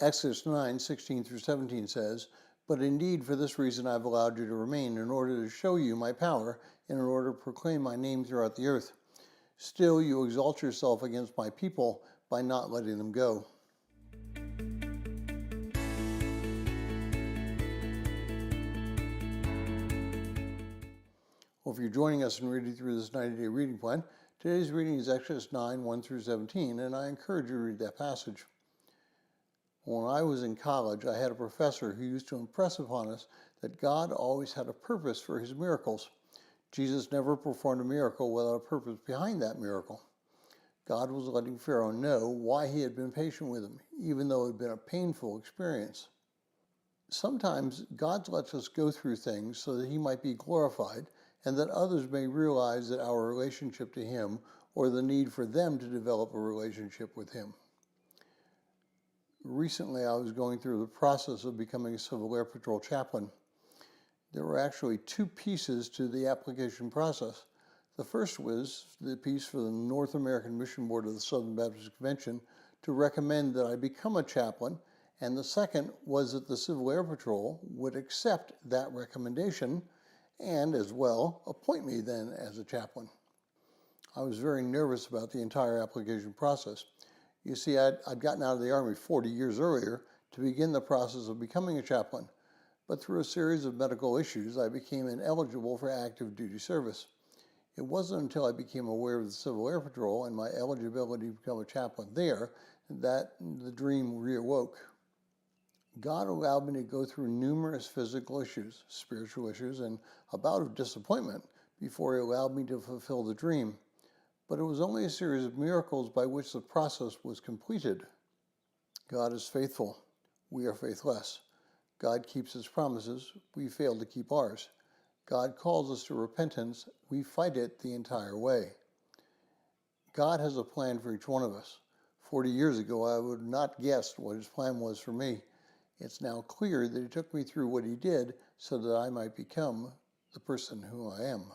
Exodus 9:16 through 17 says, "But indeed for this reason I have allowed you to remain, in order to show you my power, and in order to proclaim my name throughout the earth. Still you exalt yourself against my people by not letting them go." Well, if you're joining us and reading through this 90-day reading plan, today's reading is Exodus 9:1 through 17, and I encourage you to read that passage. When I was in college, I had a professor who used to impress upon us that God always had a purpose for his miracles. Jesus never performed a miracle without a purpose behind that miracle. God was letting Pharaoh know why he had been patient with him, even though it had been a painful experience. Sometimes God lets us go through things so that he might be glorified and that others may realize that our relationship to him or the need for them to develop a relationship with him. Recently, I was going through the process of becoming a Civil Air Patrol chaplain. There were actually two pieces to the application process. The first was the piece for the North American Mission Board of the Southern Baptist Convention to recommend that I become a chaplain, and the second was that the Civil Air Patrol would accept that recommendation and, as well, appoint me then as a chaplain. I was very nervous about the entire application process. You see, I'd gotten out of the Army 40 years earlier to begin the process of becoming a chaplain, but through a series of medical issues, I became ineligible for active duty service. It wasn't until I became aware of the Civil Air Patrol and my eligibility to become a chaplain there that the dream reawoke. God allowed me to go through numerous physical issues, spiritual issues, and a bout of disappointment before he allowed me to fulfill the dream. But it was only a series of miracles by which the process was completed. God is faithful. We are faithless. God keeps his promises. We fail to keep ours. God calls us to repentance. We fight it the entire way. God has a plan for each one of us. 40 years ago, I would not guessed what his plan was for me. It's now clear that he took me through what he did so that I might become the person who I am.